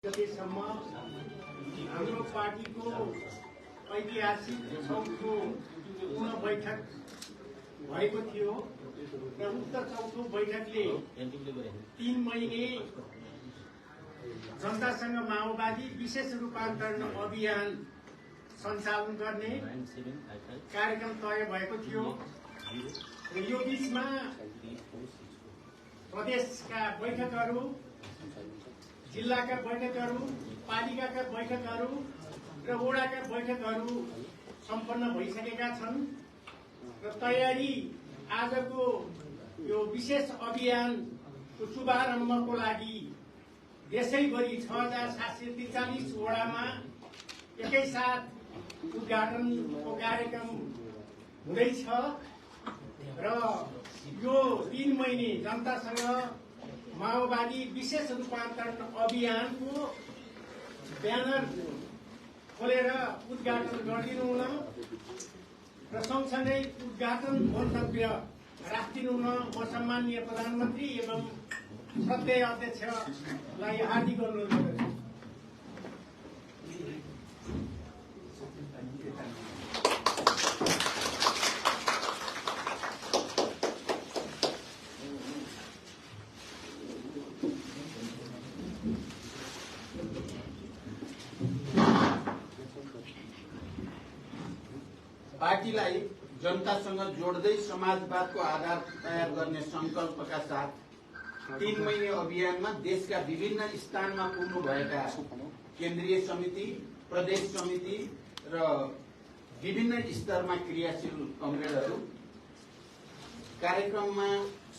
गतेसम्म हाम्रो पार्टीको ऐतिहासिक चौथो पुनः बैठक भएको थियो र उक्त चौथो बैठकले 3 महिने जनतासँग माओवादी विशेष रूपान्तरण अभियान सञ्चालन गर्ने कार्यक्रम तय भएको थियो र यो बीचमा प्रदेशका बैठकहरू, जिल्लाका बैठकहरू, पालिकाका बैठकहरू र वडाका बैठकहरू सम्पन्न भइसकेका छन् र तयारी आजको यो विशेष अभियानको शुभारम्भको लागि देशैभरि 6743 वडामा एकैसाथ उद्घाटनको कार्यक्रम हुँदैछ र यो 3 महिने जनतासँग माओवादी विशेष रूपान्तरण अभियानको ब्यानर खोलेर उद्घाटन गरिदिनु हुन र सँगसँगै उद्घाटन मन्तव्य राखिदिनु हुन म सम्माननीय प्रधानमन्त्री एवं श्रद्धेय अध्यक्षलाई हार्दिक अनुरोध गर्दछु। पार्टीलाई जनतासँग जोड्दै समाजवादको आधार तयार गर्ने संकल्पका साथ 3 महिने अभियानमा देशका विभिन्न स्थानमा पुग्नुभएका केन्द्रीय समिति, प्रदेश समिति र विभिन्न स्तरमा क्रियाशील कमरेडहरू, कार्यक्रममा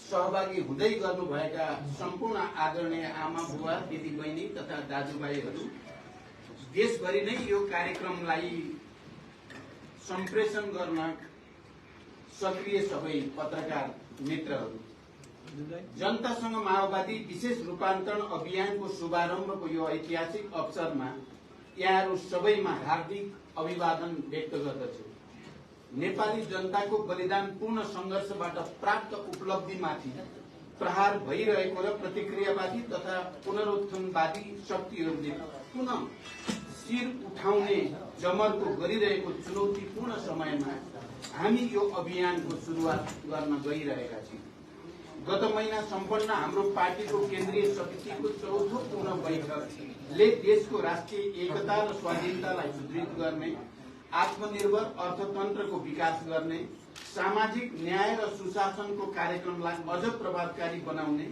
सहभागी हुँदै गर्नुभएका सम्पूर्ण आदरणीय आमा बुवा, दिदी बहिनी तथा दाजुभाइहरू, देशभरि नै यो कार्यक्रमलाई सम्प्रेषण गर्न सक्रिय सबै पत्रकार मित्रहरू, जनतासँग माओवादी विशेष रूपान्तरण अभियानको शुभारम्भको यो ऐतिहासिक अवसरमा यहाँहरू सबैमा हार्दिक अभिवादन व्यक्त गर्दछु। नेपाली जनताको बलिदानपूर्ण संघर्षबाट प्राप्त उपलब्धिमाथि प्रहार भइरहेको र प्रतिक्रियावादी तथा पुनरुत्थानवादी शक्तिहरूले पुनः शिर उठाउने जमर्को गरिरहेको चुनौतीपूर्ण समयमा हामी यो अभियानको सुरुवात गर्न गइरहेका छौं। गत महिना सम्पन्न हाम्रो पार्टीको केन्द्रीय समितिको चौथो पुनः बैठकले देशको राष्ट्रिय एकता र स्वाधीनतालाई सुदृढ गर्ने, आत्मनिर्भर अर्थतन्त्रको विकास गर्ने, सामाजिक न्याय र सुशासनको कार्यक्रमलाई अझ प्रभावकारी बनाउने,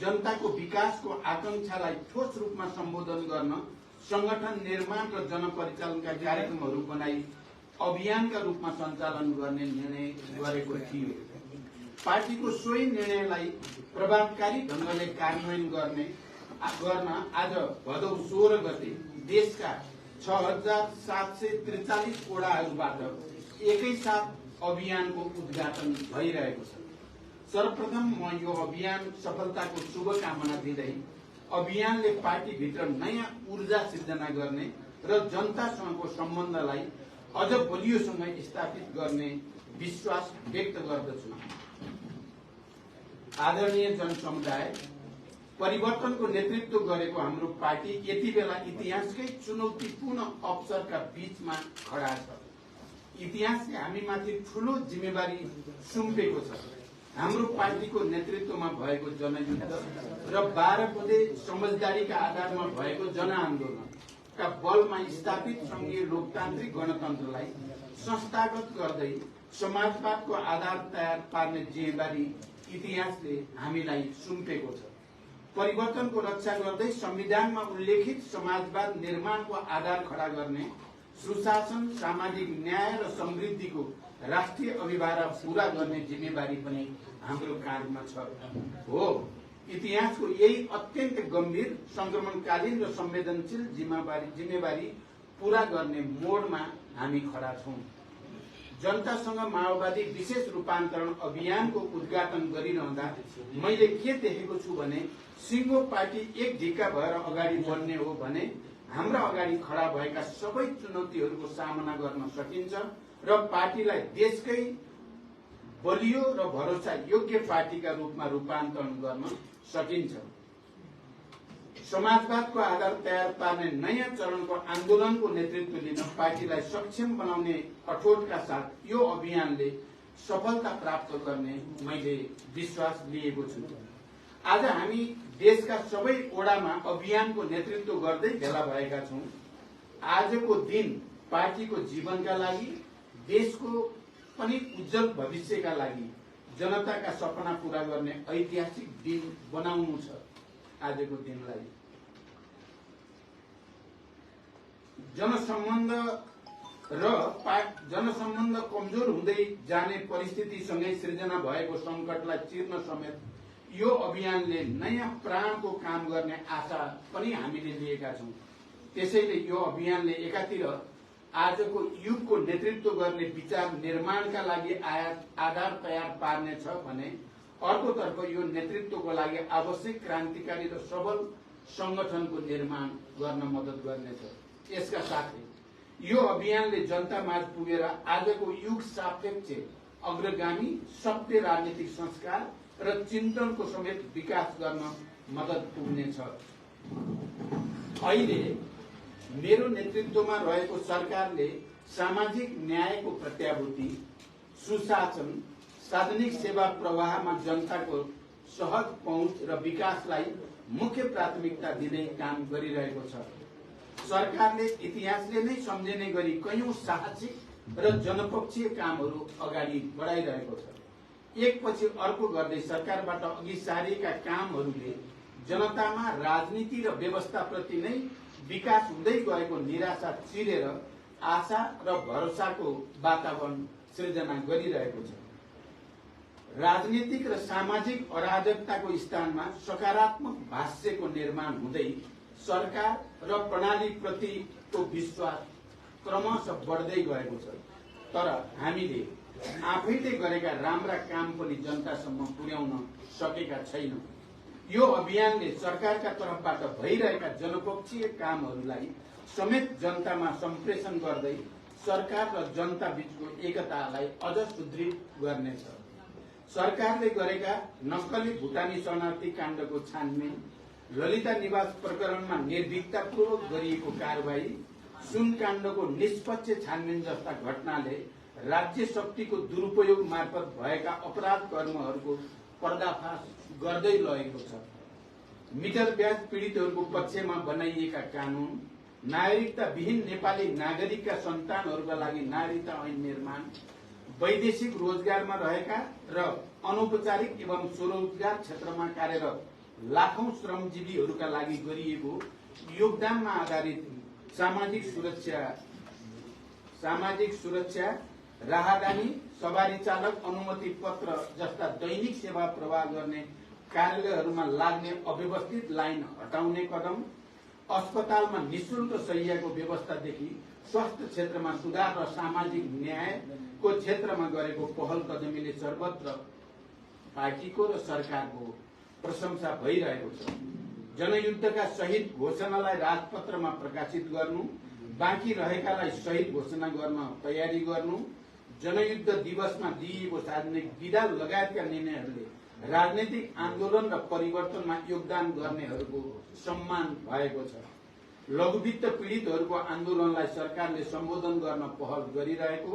जनताको विकासको आकांक्षालाई ठोस रूपमा सम्बोधन गर्न, संगठन निर्माण र जनपरिचालनका कार्यक्रमहरू बनाई अभियानका रूपमा सञ्चालन गर्ने निर्णय गरेको थियो। पार्टीको सोही निर्णयलाई प्रभावकारी ढंगले कार्यान्वयन गर्न आज भदौ 16 गते देशका 6743 वडाहरूबाट एकैसाथ अभियानको उद्घाटन भइरहेको छ। सर्वप्रथम म यो अभियान सफलताको शुभकामना दिँदै अभियानले पार्टीभित्र नयाँ ऊर्जा सिर्जना गर्ने र जनतासँगको सम्बन्धलाई अझ बलियोसँग स्थापित गर्ने विश्वास व्यक्त गर्दछु। आदरणीय जनसमुदाय, परिवर्तनको नेतृत्व गरेको हाम्रो पार्टी यति बेला इतिहासकै चुनौतीपूर्ण अवसरका बीचमा खडा छ। इतिहासले हामीमाथि ठूलो जिम्मेवारी सुम्पेको छ। हाम्रो पार्टीको नेतृत्वमा भएको जनयुद्ध र 12 बुँदे समझदारीका आधारमा भएको जनआन्दोलनका बलमा स्थापित संघीय लोकतान्त्रिक गणतन्त्रलाई संस्थागत गर्दै समाजवादको आधार तयार पार्ने जिम्मेवारी इतिहासले हामीलाई सुम्पेको छ। परिवर्तनको रक्षा गर्दै संविधानमा उल्लेखित समाजवाद निर्माणको आधार खडा गर्ने, सुशासन, सामाजिक न्याय र समृद्धिको राष्ट्रिय अभिभावना पूरा गर्ने जिम्मेवारी पनि हाम्रो काँधमा छ। हो, इतिहासको यही अत्यन्त गम्भीर, संक्रमणकालीन र संवेदनशील जिम्मेवारी पूरा गर्ने मोडमा हामी खडा छौं। जनतासँग माओवादी विशेष रूपान्तरण अभियानको उद्घाटन गरिरहँदा मैले के देखेको छु भने सिंगो पार्टी एक ढिक्का भएर अगाडि बढ्ने हो भने हाम्रा अगाडि खडा भएका सबै चुनौतीहरूको सामना गर्न सकिन्छ र पार्टीलाई देशकै बलियो र भरोसा योग्य पार्टीका रूपमा रूपान्तरण गर्न सकिन्छ। समाजवादको आधार तयार पार्ने नयाँ चरणको आन्दोलनको नेतृत्व लिन पार्टीलाई सक्षम बनाउने कठोरका साथ यो अभियानले सफलता प्राप्त गर्ने मैले विश्वास लिएको छु। आज हामी देशका सबै ओडामा अभियानको नेतृत्व गर्दै भेला भएका छौं। आजको दिन पार्टीको जीवनका लागि, देशको पनि उज्जवल भविष्यका लागि, जनताका सपना पूरा गर्ने ऐतिहासिक दिन बनाउनु छ। आजको दिनलाई जनसम्बन्ध कमजोर हुँदै जाने परिस्थितिसँगै सृजना भएको संकटलाई चिर्न समेत यो अभियानले नयाँ प्राणको काम गर्ने आशा पनि हामीले लिएका छौं। त्यसैले यो अभियानले एकातिर आजको युगको नेतृत्व गर्ने विचार निर्माणका लागि आधार तयार पार्नेछ भने अर्कोतर्फ यो नेतृत्वको लागि आवश्यक क्रान्तिकारी र सबल संगठनको निर्माण गर्न मद्दत गर्नेछ। यसका साथै यो अभियानले जनतामाझ पुगेर आजको युग सापेक्ष अग्रगामी सत्य राजनीतिक संस्कार र चिन्तनको समेत विकास गर्न मद्दत पुग्नेछ। अहिले मेरो नेतृत्वमा रहेको सरकारले सामाजिक न्यायको प्रत्याभूति, सुशासन, सार्वजनिक सेवा प्रवाहमा जनताको सहज पहुँच र विकासलाई मुख्य प्राथमिकता दिँदै काम गरिरहेको छ। सरकारले इतिहासले नै सम्झने गरी कयौं साहसिक र जनपक्षीय कामहरू अगाडि बढाइरहेको छ। एकपछि अर्को गर्दै सरकारबाट अघि सारिएका कामहरूले जनतामा राजनीति र व्यवस्थाप्रति नै विकास हुँदै गएको निराशा चिरेर आशा र भरोसाको वातावरण सृजना गरिरहेको छ। राजनीतिक र सामाजिक अराजकताको स्थानमा सकारात्मक भाष्यको निर्माण हुँदै सरकार र प्रणालीप्रतिको विश्वास क्रमशः बढ्दै गएको छ। तर हामीले आफैले गरेका राम्रा काम पनि जनतासम्म पुर्याउन सकेका छैनौं। यो अभियानले सरकारका तर्फबाट भइरहेका जनपक्षीय कामहरूलाई समेत जनतामा सम्प्रेषण गर्दै सरकार र जनता बीचको एकतालाई अझ सुदृढ गर्नेछ। सरकारले गरेका नक्कली भुटानी शरणार्थी काण्डको छानबिन, ललिता निवास प्रकरणमा निर्भीकतापूर्वक गरिएको कारवाही, सुन काण्डको निष्पक्ष छानबिन जस्ता घटनाले राज्य शक्तिको दुरुपयोग मार्फत भएका अपराध कर्महरूको पर्दाफास गर्दै लगेको छ। मिटर ब्याज पीडितहरूको पक्षमा बनाइएका कानून, नागरिकता विहीन नेपाली नागरिकका सन्तानहरूका लागि नागरिकता ऐन निर्माण, वैदेशिक रोजगारमा रहेका र अनौपचारिक एवं स्वरोजगार क्षेत्रमा कार्यरत लाखौं श्रमजीवीहरूका लागि गरिएको योगदानमा आधारित सामाजिक सुरक्षा, राहदानी, सवारी चालक अनुमति पत्र जस्ता दैनिक सेवा प्रवाह गर्ने कार्यालयहरूमा लाग्ने अव्यवस्थित लाइन हटाउने कदम, अस्पतालमा निशुल्क शय्याको व्यवस्थादेखि स्वास्थ्य क्षेत्रमा सुधार र सामाजिक न्यायको क्षेत्रमा गरेको पहल कदमीले सर्वत्र पार्टीको र सरकारको प्रशंसा भइरहेको छ। जनयुद्धका शहीद घोषणालाई राजपत्रमा प्रकाशित गर्नु, बाँकी रहेकालाई शहीद घोषणा गर्न तयारी गर्नु, जनयुद्ध दिवसमा दिइएको सार्वजनिक विदा लगायतका निर्णयहरूले राजनैतिक आन्दोलन र परिवर्तनमा योगदान गर्नेहरूको सम्मान भएको छ। लघुवित्त पीडितहरूको आन्दोलनलाई सरकारले सम्बोधन गर्न पहल गरिरहेको,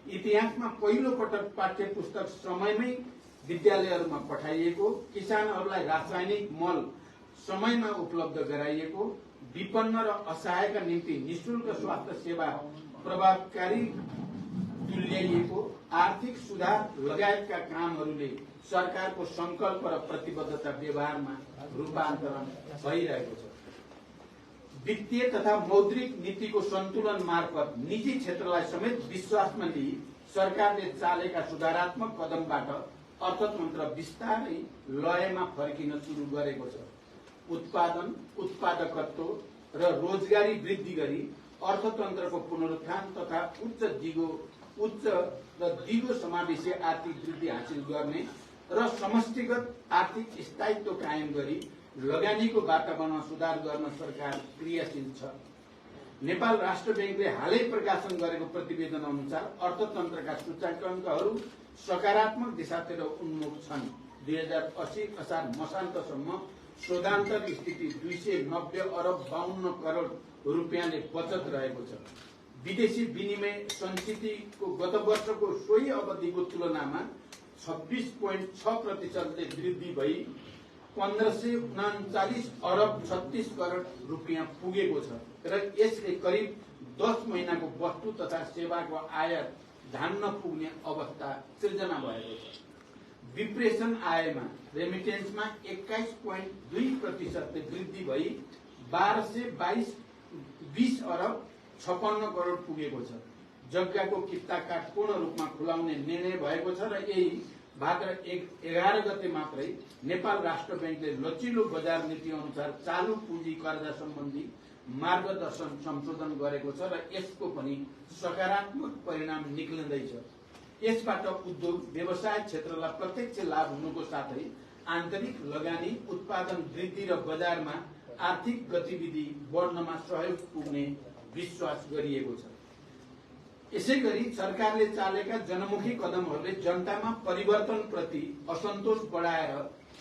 इतिहासमा पहिलो पटक पाठ्य पुस्तक समयमै विद्यालयहरूमा पठाइएको, किसानहरूलाई रासायनिक मल समयमा उपलब्ध गराइएको, विपन्न र असहायका निम्ति निशुल्क स्वास्थ्य सेवा प्रभावकारी तुल्याइएको, आर्थिक सुधार लगायतका कामहरूले सरकारको संकल्प र प्रतिबद्धता व्यवहारमा रूपान्तरण भइरहेको छ। वित्तीय तथा मौद्रिक नीतिको सन्तुलन मार्फत निजी क्षेत्रलाई समेत विश्वासमा लिई सरकारले चालेका सुधारात्मक कदमबाट अर्थतन्त्र बिस्तारै लयमा फर्किन सुरु गरेको छ। उत्पादन, उत्पादकत्व र रोजगारी वृद्धि गरी अर्थतन्त्रको पुनरुत्थान तथा उच्च र दिगो समावेशी आर्थिक वृद्धि हासिल गर्ने र समष्टिगत आर्थिक स्थायित्व कायम गरी लगानीको वातावरणमा सुधार गर्न सरकार क्रियाशील छ। नेपाल राष्ट्र बैंकले हालै प्रकाशन गरेको प्रतिवेदन अनुसार अर्थतन्त्रका सूचकाङ्कहरू सकारात्मक दिशातिर उन्मुख छन्। 2080 असार मसान्तसम्म शोधान्तर स्थिति 290 अरब 52 करोड रुपियाँले बचत रहेको छ। विदेशी विनिमय संचितको गत वर्षको सोही अवधिको तुलनामा 26.6% वृद्धि भई 1539 अरब 36 करोड रुपियाँ पुगेको छ र यसले करिब 10 महिनाको वस्तु तथा सेवाको आयात धान्न पुग्ने अवस्था सृजना भएको छ। विप्रेषण आयमा रेमिटेन्समा 21.2% वृद्धि भई 1220 अरब 56 करोड पुगेको छ। जग्गाको किता काट पूर्ण रूपमा खुलाउने निर्णय भएको छ र यही भाद्र 11 गते मात्रै नेपाल राष्ट्र बैंकले लचिलो बजार नीति अनुसार चालू पुँजी कर्जा सम्बन्धी मार्गदर्शन संशोधन गरेको छ र यसको पनि सकारात्मक परिणाम निक्लिँदैछ। यसबाट उद्योग व्यवसाय क्षेत्रलाई प्रत्यक्ष लाभ हुनुको साथै आन्तरिक लगानी उत्पादन वृद्धि र बजारमा आर्थिक गतिविधि बढ्नमा सहयोग पुग्ने विश्वास गरिएको छ। यसैगरी सरकारले चालेका जनमुखी कदमहरूले जनतामा परिवर्तन प्रति असन्तोष बढाएर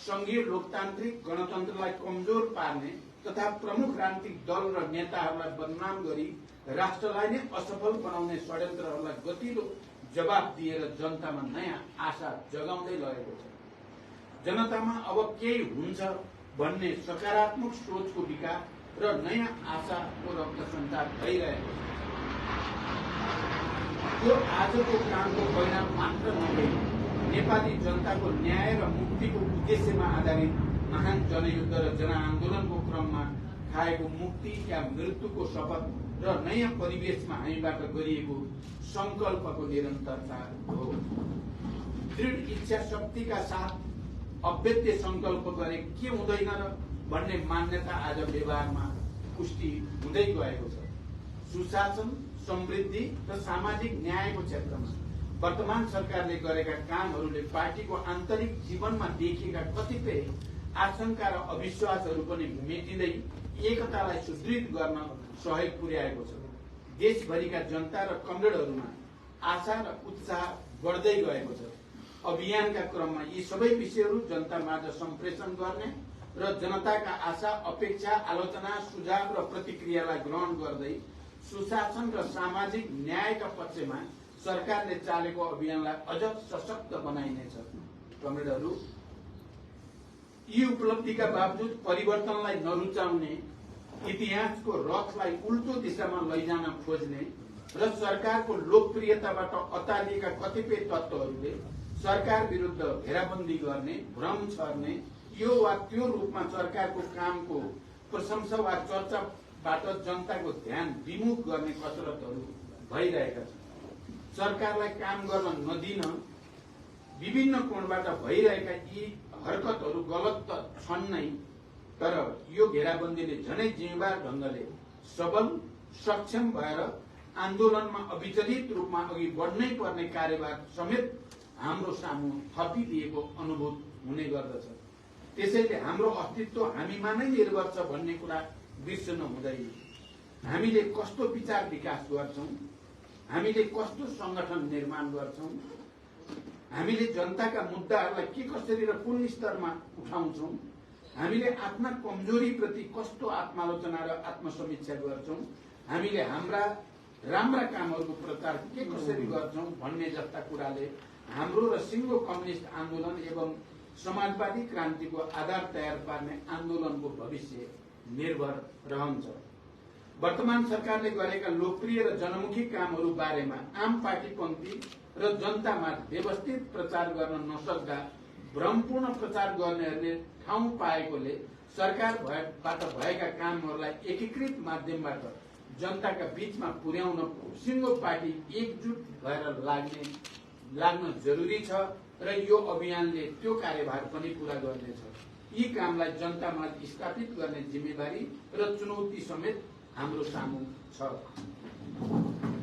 संघीय लोकतान्त्रिक गणतन्त्रलाई कमजोर पार्ने तथा प्रमुख राजनीतिक दल र नेताहरूलाई बदनाम गरी राष्ट्रलाई नै असफल बनाउने षड्यन्त्रहरूलाई गतिलो जवाब दिएर जनतामा नयाँ आशा जगाउँदै लगेको छ। जनतामा अब केही हुन्छ भन्ने सकारात्मक सोचको विकास र नयाँ आशाको रक्त सञ्चार भइरहेको छ। यो आजको कामको परिणाम मात्र नभई नेपाली जनताको न्याय र मुक्तिको उद्देश्यमा आधारित महान जनयुद्ध र जनआन्दोलनको क्रममा खाएको मुक्ति या मृत्युको शपथ र नयाँ परिवेशमा हामीबाट गरिएको संकल्पको निरन्तरता हो। दृढ इच्छा शक्तिका साथ अभेद्य संकल्प गरे के हुँदैन र भन्ने मान्यता आज व्यवहारमा पुष्टि हुँदै गएको छ। सुशासन, समृद्धि र सामाजिक न्यायको क्षेत्रमा वर्तमान सरकारले गरेका कामहरूले पार्टीको आन्तरिक जीवनमा देखिएका कतिपय आशंका र अविश्वासहरू पनि मेटिँदै एकतालाई सुदृढ गर्न सहयोग पुर्याएको छ। देशभरिका जनता र कमरेडहरूमा आशा र उत्साह बढ्दै गएको छ। अभियानका क्रममा यी सबै विषयहरू जनतामाझ सम्प्रेषण गर्ने र जनताका आशा, अपेक्षा, आलोचना, सुझाव र प्रतिक्रियालाई ग्रहण गर्दै सुशासन र सामाजिक न्यायका पक्षमा सरकारले चालेको अभियानलाई अझ सशक्त बनाइनेछ। कमरेडहरू, यी उपलब्धिका बावजुद परिवर्तनलाई नरुचाउने, इतिहासको रथलाई उल्टो दिशामा लैजान खोज्ने र सरकारको लोकप्रियताबाट अतालिएका कतिपय तत्त्वहरूले सरकार विरुद्ध घेराबन्दी गर्ने, भ्रम छर्ने, यो वा त्यो रूपमा सरकारको कामको प्रशंसा वा चर्चाबाट जनताको ध्यान विमुख गर्ने कसरतहरू भइरहेका छन्। सरकारलाई काम गर्न नदिन विभिन्न कोणबाट भइरहेका यी हरकतहरू गलत त छन् नै, तर यो घेराबन्दीले झनै जिम्मेवार ढंगले सबल, सक्षम भएर आन्दोलनमा अविचलित रूपमा अघि बढ्नै पर्ने कार्यभार समेत हाम्रो सामु थपिदिएको अनुभूत हुने गर्दछ। त्यसैले हाम्रो अस्तित्व हामीमा नै निर्भर छ भन्ने कुरा बिर्सनु हुँदैन। हामीले कस्तो विचार विकास गर्छौं, हामीले कस्तो संगठन निर्माण गर्छौं, हामीले जनताका मुद्दाहरूलाई के कसरी र कुन स्तरमा उठाउँछौं, हामीले आफ्ना कमजोरी प्रति कस्तो आत्मालोचना र आत्मसमीक्षा गर्छौं, हामीले हाम्रा राम्रा कामहरूको प्रचार के कसरी गर्छौं भन्ने जस्ता कुराले हाम्रो र सिङ्गो कम्युनिस्ट आन्दोलन एवं समाजवादी क्रान्तिको आधार तयार पार्ने आन्दोलनको भविष्य निर्भर रहन्छ। वर्तमान सरकारले गरेका लोकप्रिय र जनमुखी कामहरू बारेमा आम पार्टीपन्थी र जनतामा व्यवस्थित प्रचार गर्न नसक्दा भ्रमपूर्ण प्रचार गर्नेहरूले ठाउँ पाएकोले सरकारबाट भएका कामहरूलाई एकीकृत माध्यमबाट जनताका बीचमा पुर्याउन सिङ्गो पार्टी एकजुट भएर लाग्न जरुरी छ र यो अभियानले त्यो कार्यभार पनि पूरा गर्नेछ। यी कामलाई जनतामा स्थापित गर्ने जिम्मेवारी र चुनौती समेत हाम्रो सामु छ।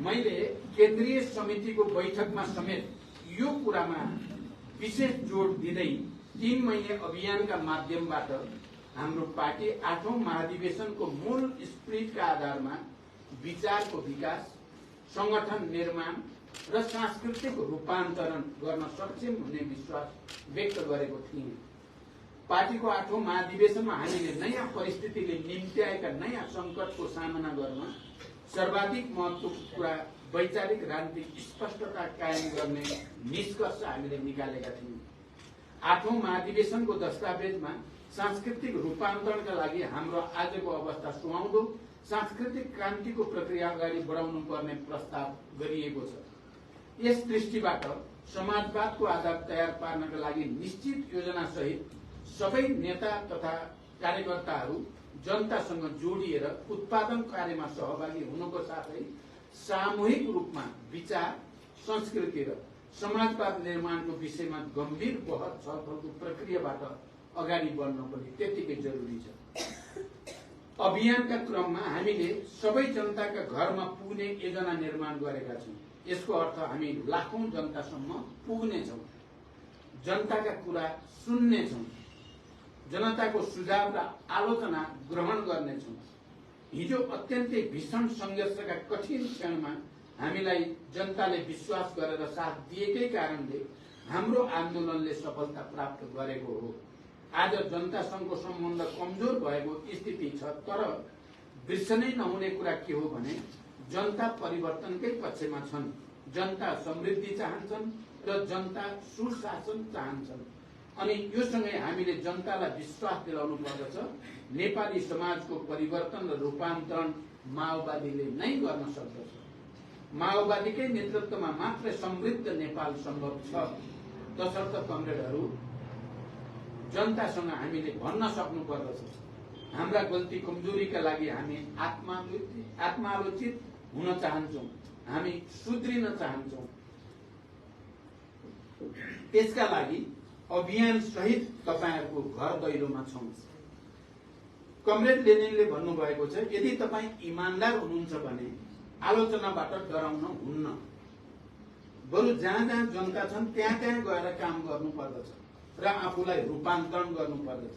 मैले केन्द्रीय समितिको बैठकमा समेत यो कुरामा विशेष जोड दिँदै 3 महिने अभियानका माध्यमबाट हाम्रो पार्टी 8औं महाधिवेशनको मूल स्पिरिटका आधारमा विचारको विकास, संगठन निर्माण र सांस्कृतिक रूपान्तरण गर्न सक्षम हुने विश्वास व्यक्त गरेको थिएँ। पार्टीको 8औं महाधिवेशनमा हामीले नयाँ परिस्थितिले निम्त्याएका नयाँ सङ्कटको सामना गर्न सर्वाधिक महत्त्वको कुरा वैचारिक राजनीतिक स्पष्टता कायम गर्ने निष्कर्ष हामीले निकालेका थियौँ। 8औं महाधिवेशनको दस्तावेजमा सांस्कृतिक रूपान्तरणका लागि हाम्रो आजको अवस्था सुहाउँदो सांस्कृतिक क्रान्तिको प्रक्रिया अगाडि बढाउनु पर्ने प्रस्ताव गरिएको छ। यस दृष्टिबाट समाजवादको आधार तयार पार्नका लागि निश्चित योजना सहित सबै नेता तथा कार्यकर्ताहरू जनतासँग जोडिएर उत्पादन कार्यमा सहभागी हुनुको साथै सामूहिक रूपमा विचार, संस्कृति र समाजवाद निर्माणको विषयमा गम्भीर बहस छलफलको प्रक्रियाबाट अगाडि बढ्न पनि त्यतिकै जरुरी छ। अभियानका क्रममा हामीले सबै जनताका घरमा पुग्ने योजना निर्माण गरेका छौँ। यसको अर्थ हामी लाखौं जनतासम्म पुग्नेछौँ, जनताका कुरा सुन्नेछौँ, जनताको सुझाव र आलोचना ग्रहण गर्नेछौँ। हिजो अत्यन्तै भीषण संघर्षका कठिन क्षणमा हामीलाई जनताले विश्वास गरेर साथ दिएकै कारणले हाम्रो आन्दोलनले सफलता प्राप्त गरेको हो। आज जनतासँगको सम्बन्ध कमजोर भएको स्थिति छ, तर बिर्सनै नहुने कुरा के हो भने जनता परिवर्तनकै पक्षमा छन्। जनता समृद्धि चाहन्छन् र जनता सुशासन चाहन्छन्। अनि यो सँगै हामीले जनतालाई विश्वास दिलाउनु पर्दछ नेपाली समाजको परिवर्तन र रूपान्तरण माओवादीले नै गर्न सक्दछ। माओवादीकै नेतृत्वमा मात्र समृद्ध नेपाल सम्भव छ। तसर्थ कमरेडहरू, जनतासँग हामीले भन्न सक्नु पर्दछ, हाम्रा गल्ती कमजोरीका लागि हामी आत्मालोचित हुन चाहन्छौँ, हामी सुध्रिन चाहन्छौँ। त्यसका लागि अभियान सहित तपाईहरुको घर दैलोमा छौं। कमरेड लेनिनले भन्नुभएको छ, यदि तपाई इमानदार हुनुहुन्छ भने आलोचनाबाट डराउन हुन्न, बरु जहाँ जहाँ जनता छन् त्यहाँ त्यहाँ गएर काम गर्नु पर्दछ र आफूलाई रूपान्तरण गर्नु पर्दछ।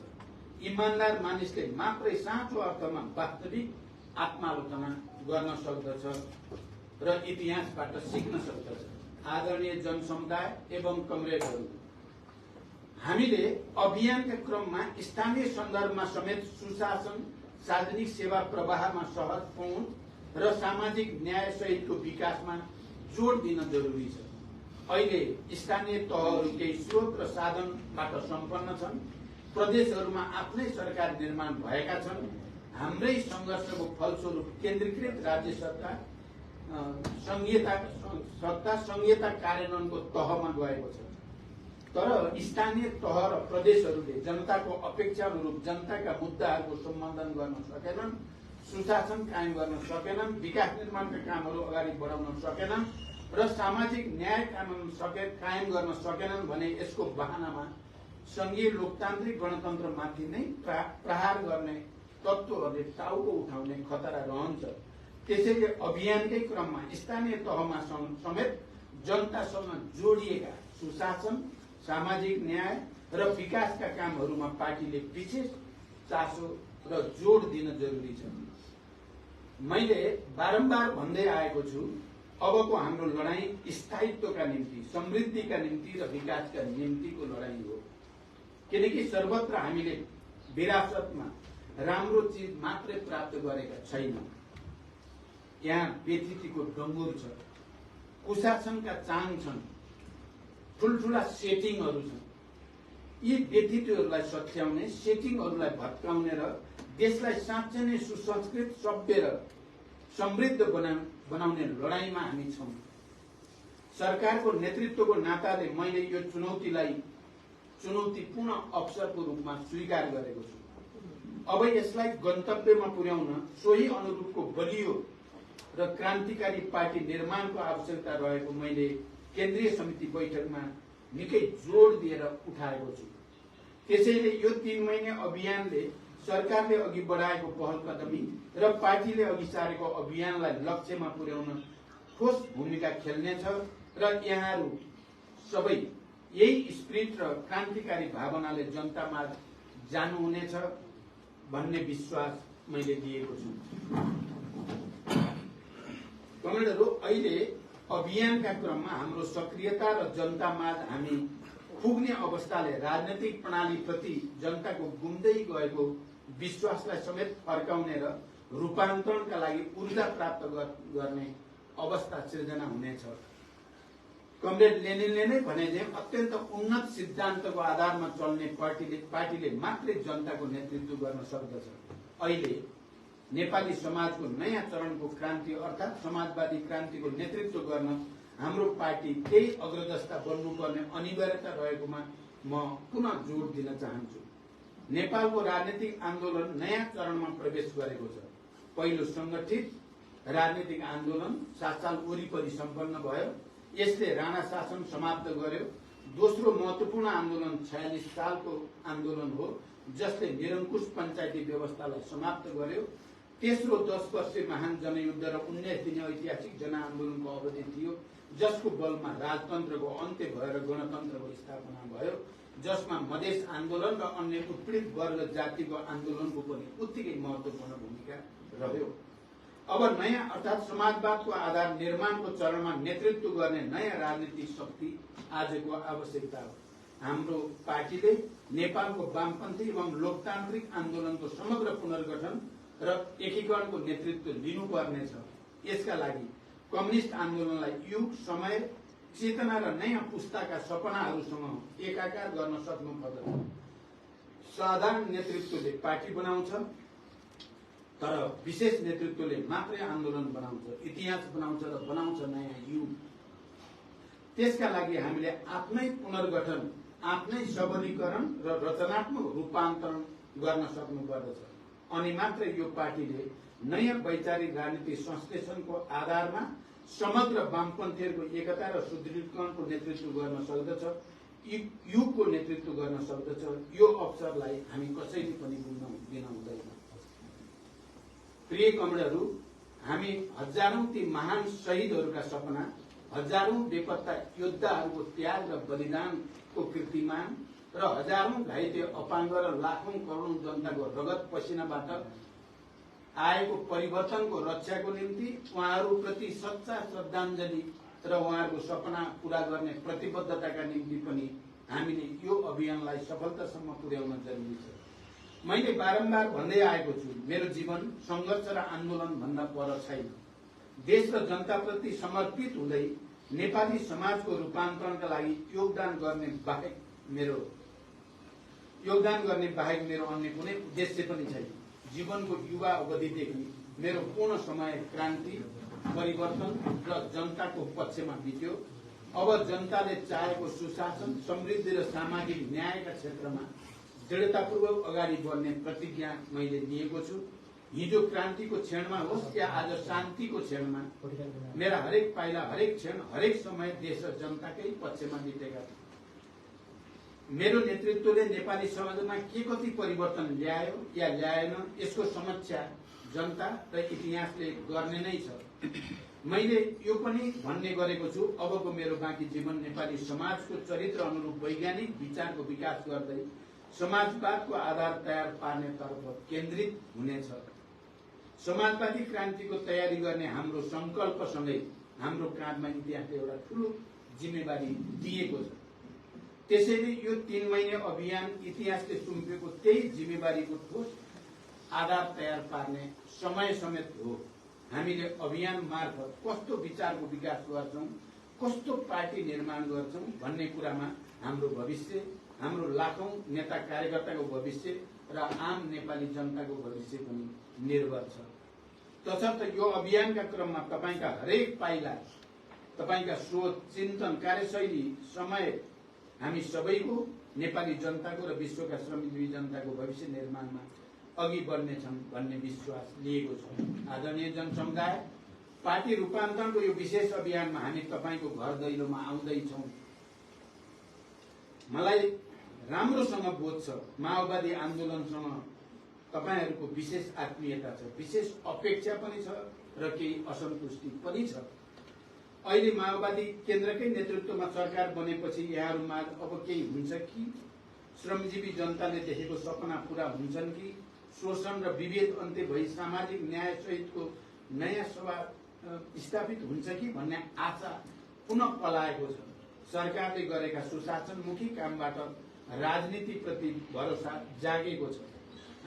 इमानदार मानिसले मात्रै साँचो अर्थमा वास्तविक आत्मालोचना गर्न सक्दछ र इतिहासबाट सिक्न सक्दछ। आदरणीय जनसमुदाय एवं कमरेडहरू, हामीले अभियानका क्रममा स्थानीय सन्दर्भमा समेत सुशासन, सार्वजनिक सेवा प्रवाहमा सहज पहुँच र सामाजिक न्याय सहितको विकासमा जोड दिन जरुरी छ। अहिले स्थानीय तहहरू केही स्रोत र साधनबाट सम्पन्न छन्। प्रदेशहरूमा आफ्नै सरकार निर्माण भएका छन्। हाम्रै संघर्षको फलस्वरूप केन्द्रीकृत राज्य सरकार संघीयता कार्यान्वयनको तहमा गएको छ। तर स्थानीय तह र प्रदेशहरूले जनताको अपेक्षा अनुरूप जनताका मुद्दाहरूको सम्बोधन गर्न सकेनन्, सुशासन कायम गर्न सकेनन्, विकास निर्माणका कामहरू अगाडि बढाउन सकेनन् र सामाजिक न्याय कायम गर्न सकेनन् भने यसको बहानामा संघीय लोकतान्त्रिक गणतन्त्रमाथि नै प्रहार गर्ने तत्त्वहरूले टाउको उठाउने खतरा रहन्छ। त्यसैले अभियानकै क्रममा स्थानीय तहमा समेत जनतासँग जोडिएका सुशासन, सामाजिक न्याय र विकासका कामहरूमा पार्टीले विशेष चासो र जोड दिन जरुरी छ। मैले बारम्बार भन्दै आएको छु, अबको हाम्रो लडाईँ स्थायित्वका निम्ति, समृद्धिका निम्ति र विकासका निम्तिको लडाईँ हो। किनकि सर्वत्र हामीले विरासतमा राम्रो चिज मात्रै प्राप्त गरेका छैनौं। यहाँ व्यथितिको डङ्गुर छ, कुशासनका चाङ छन्, ठूल्ठूला सेटिङहरू छन्। यी व्यथितिहरूलाई सच्याउने, सेटिङहरूलाई भत्काउने र देशलाई साँच्चै नै सुसंस्कृत, सभ्य र समृद्ध बनाउने लडाईँमा हामी छौं। सरकारको नेतृत्वको नाताले मैले यो चुनौतीलाई चुनौतीपूर्ण अवसरको रूपमा स्वीकार गरेको छु। अब यसलाई गन्तव्यमा पुर्याउन सोही अनुरूपको बलियो र क्रान्तिकारी पार्टी निर्माणको आवश्यकता रहेको मैले केन्द्रीय समिति बैठकमा निकै जोड दिएर उठाएको छु। त्यसैले यो 3 महिने अभियानले सरकारले अघि बढाएको पहल कदमी र पार्टीले अघि सारेको अभियानलाई लक्ष्यमा पुर्याउन ठोस भूमिका खेल्नेछ र यहाँहरू सबै यही स्पिरिट र क्रान्तिकारी भावनाले जनतामा जानुहुनेछ भन्ने विश्वास मैले दिएको छु। कमरेडहरू, अहिले अभियानका क्रममा हाम्रो सक्रियता र जनतामाझ हामी पुग्ने अवस्थाले राजनैतिक प्रणालीप्रति जनताको गुम्दै गएको विश्वासलाई समेत फर्काउने र रूपान्तरणका लागि ऊर्जा प्राप्त गर्ने अवस्था सिर्जना हुनेछ। कमरेड लेनिनले नै भने जे अत्यन्त उन्नत सिद्धान्तको आधारमा चल्ने पार्टीले मात्रै जनताको नेतृत्व गर्न सक्दछ। अहिले नेपाली समाजको नयाँ चरणको क्रान्ति अर्थात् समाजवादी क्रान्तिको नेतृत्व गर्न हाम्रो पार्टी केही अग्रजस्ता बन्नुपर्ने अनिवार्यता रहेकोमा म पुनः जोड दिन चाहन्छु। नेपालको राजनीतिक आन्दोलन नयाँ चरणमा प्रवेश गरेको छ। पहिलो संगठित राजनीतिक आन्दोलन 7 साल वरिपरि सम्पन्न भयो। यसले राणा शासन समाप्त गर्यो। दोस्रो महत्वपूर्ण आन्दोलन 46 सालको आन्दोलन हो, जसले निरङ्कुश पञ्चायती व्यवस्थालाई समाप्त गर्यो। तेस्रो 10 वर्षीय महान जनयुद्ध र 19 दिने ऐतिहासिक जनआन्दोलनको अवधि थियो, जसको बलमा राजतन्त्रको अन्त्य भएर गणतन्त्रको स्थापना भयो, जसमा मधेस आन्दोलन र अन्य उत्पीडित वर्ग जातिको आन्दोलनको पनि उत्तिकै महत्वपूर्ण भूमिका रह्यो। अब नयाँ अर्थात् समाजवादको आधार निर्माणको चरणमा नेतृत्व गर्ने नयाँ राजनीतिक शक्ति आजको आवश्यकता हो। हाम्रो पार्टीले नेपालको वामपन्थी एवं लोकतान्त्रिक आन्दोलनको समग्र पुनर्गठन र एकीकरणको नेतृत्व लिनुपर्नेछ। यसका लागि कम्युनिस्ट आन्दोलनलाई युग, समय, चेतना र नयाँ पुस्ताका सपनाहरूसँग एकाकार गर्न सक्नुपर्दछ। साधारण नेतृत्वले पार्टी बनाउँछ, तर विशेष नेतृत्वले मात्रै आन्दोलन बनाउँछ, इतिहास बनाउँछ र बनाउँछ नयाँ युग। त्यसका लागि हामीले आफ्नै पुनर्गठन, आफ्नै सबलीकरण र रचनात्मक रूपान्तरण गर्न सक्नुपर्दछ। अनि मात्रै यो पार्टीले नयाँ वैचारिक राजनीतिक संश्लेषणको आधारमा समग्र वामपन्थीहरूको एकता र सुदृढीकरणको नेतृत्व गर्न सक्दछ, युगको नेतृत्व गर्न सक्दछ। यो अवसरलाई हामी कसैले पनि दिन हुँदैन। प्रिय कमरेडहरू, हामी हजारौं ती महान शहीदहरूका सपना, हजारौं बेपत्ता योद्धाहरूको त्याग र बलिदानको कीर्तिमान र हजारौं घाइते अपाङ्ग र लाखौं करोडौं जनताको रगत पसिनाबाट आएको परिवर्तनको रक्षाको निम्ति उहाँहरूप्रति सच्चा श्रद्धाञ्जली र उहाँहरूको सपना पूरा गर्ने प्रतिबद्धताका निम्ति पनि हामीले यो अभियानलाई सफलतासम्म पुर्याउन जरुरी छ। मैले बारम्बार भन्दै आएको छु, मेरो जीवन संघर्ष र आन्दोलन भन्दा पर छैन। देश र जनताप्रति समर्पित हुँदै नेपाली समाजको रूपान्तरणका लागि योगदान गर्ने बाहेक मेरो अन्य कुनै उद्देश्य पनि छैन। जीवनको युवा अवधिदेखि मेरो पूर्ण समय क्रान्ति, परिवर्तन र जनताको पक्षमा बित्यो। अब जनताले चाहेको सुशासन, समृद्धि र सामाजिक न्यायका क्षेत्रमा दृढतापूर्वक अगाडि बढ्ने प्रतिज्ञा मैले लिएको छु। हिजो क्रान्तिको क्षणमा होस् या आज शान्तिको क्षणमा, मेरा हरेक पाइला, हरेक क्षण, हरेक समय देश र जनताकै पक्षमा बितेका छन्। मेरो नेतृत्वले नेपाली समाजमा के कति परिवर्तन ल्यायो या ल्याएन, यसको समीक्षा जनता र इतिहासले गर्ने नै छ। मैले यो पनि भन्ने गरेको छु, अबको मेरो बाँकी जीवन नेपाली समाजको चरित्र अनुरूप वैज्ञानिक विचारको विकास गर्दै समाजवादको आधार तयार पार्नेतर्फ केन्द्रित हुनेछ। समाजवादी क्रान्तिको तयारी गर्ने हाम्रो संकल्पसँगै हाम्रो काँधमा इतिहासले एउटा ठूलो जिम्मेवारी दिएको छ। त्यसैले यो 3 महिने अभियान इतिहासले सुम्पेको त्यही जिम्मेवारीको ठोस आधार तयार पार्ने समय समेत हो। हामीले अभियान मार्फत कस्तो विचारको विकास गर्छौं, कस्तो पार्टी निर्माण गर्छौं भन्ने कुरामा हाम्रो भविष्य, हाम्रो लाखौं नेता कार्यकर्ताको भविष्य र आम नेपाली जनताको भविष्य पनि निर्भर छ। तसर्थ यो अभियानका क्रममा तपाईका हरेक पाइला, तपाईका सोच, चिन्तन, कार्यशैली, समय हामी सबैको, नेपाली जनताको र विश्वका श्रमजीवी जनताको भविष्य निर्माणमा अघि बढ्नेछन् भन्ने विश्वास लिएको छ। आदरणीय जनसमुदाय, पार्टी रूपान्तरणको यो विशेष अभियानमा हामी तपाईको घर दैलोमा आउँदैछौं। मलाई राम्रोसँग बोध छ, माओवादी आन्दोलनसँग तपाईहरूको विशेष आत्मीयता छ, विशेष अपेक्षा पनि छ र केही असन्तुष्टि पनि छ। अहिले माओवादी केन्द्रकै नेतृत्वमा सरकार बनेपछि यहाँहरूमा अब केही हुन्छ कि? श्रमजीवी जनताले देखेको सपना पूरा हुन्छन् कि? शोषण र विभेद अन्त्य भई सामाजिक न्याय सहितको नयाँ सभा स्थापित हुन्छ कि भन्ने आशा पुनः पलाएको छ। सरकारले गरेका सुशासनमुखी कामबाट राजनीतिप्रति भरोसा जागेको छ।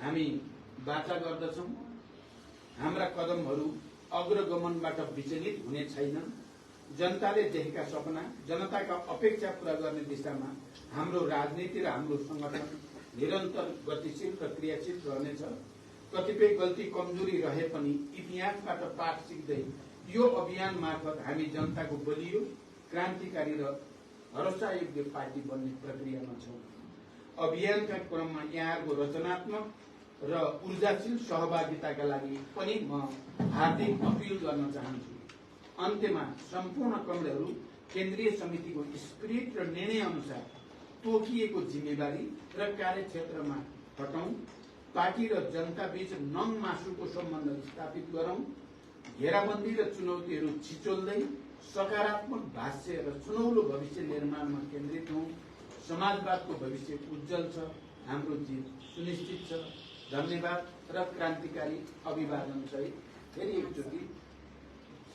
हामी वाचा गर्दछौं हाम्रा कदमहरू अग्रगमनबाट विचलित हुने छैनन्। जनताले देखेका सपना, जनताका अपेक्षा पूरा गर्ने दिशामा हाम्रो राजनीति र हाम्रो संगठन निरन्तर गतिशील र क्रियाशील रहनेछ। कतिपय गल्ती कमजोरी रहे पनि इतिहासबाट पाठ सिक्दै यो अभियान मार्फत हामी जनताको बलियो, क्रान्तिकारी र भरोसायोग्य पार्टी बन्ने प्रक्रियामा छौं। अभियानका क्रममा यहाँहरूको रचनात्मक र ऊर्जाशील सहभागिताका लागि पनि म हार्दिक अपील गर्न चाहन्छु। अन्त्यमा सम्पूर्ण कमरेडहरू केन्द्रीय समितिको स्पिरिट र निर्णय अनुसार तोकिएको जिम्मेवारी र कार्यक्षेत्रमा हटौं। पार्टी र जनता बीच नङ मासुको सम्बन्ध स्थापित गरौं। घेराबन्दी र चुनौतीहरू छिचोल्दै सकारात्मक भाष्य र सुनौलो भविष्य निर्माणमा केन्द्रित हौं। समाजवादको भविष्य उज्जवल छ। हाम्रो जीत सुनिश्चित छ। धन्यवाद र क्रान्तिकारी अभिवादन सहित फेरि एकचोटि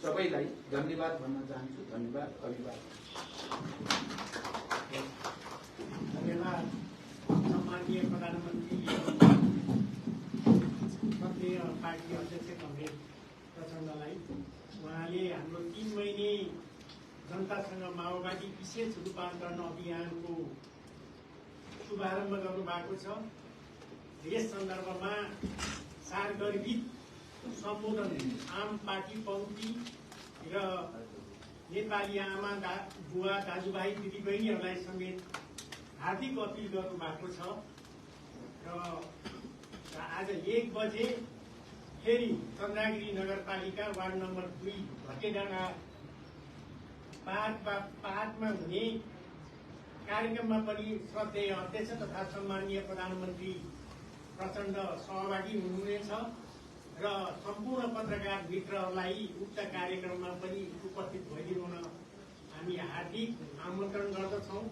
सबैलाई धन्यवाद भन्न चाहन्छु। धन्यवाद, अभिवादन। धन्यवाद सम्माननीय प्रधानमन्त्री सत्य पार्टी अध्यक्ष कमरेड प्रचण्डलाई। उहाँले हाम्रो 3 महिने जनतासँग माओवादी विशेष रूपान्तरण अभियानको शुभारम्भ गर्नुभएको छ। यस सन्दर्भमा सारगर्भित सम्बोधन आम पार्टी पङ्क्ति र नेपाली आमा बुवा दाजुभाइ दिदीबहिनीहरूलाई समेत हार्दिक अपील गर्नुभएको छ। र आज 1 बजे फेरि चन्द्रगिरी नगरपालिका वार्ड नम्बर 2 भटेडाँडा पार्कमा हुने कार्यक्रममा पनि श्रद्धेय अध्यक्ष तथा सम्माननीय प्रधानमन्त्री प्रचण्ड सहभागी हुनुहुनेछ र सम्पूर्ण पत्रकार मित्रहरूलाई उक्त कार्यक्रममा पनि उपस्थित भइदिनु हुन हामी हार्दिक आमन्त्रण गर्दछौं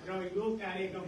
र यो कार्यक्रम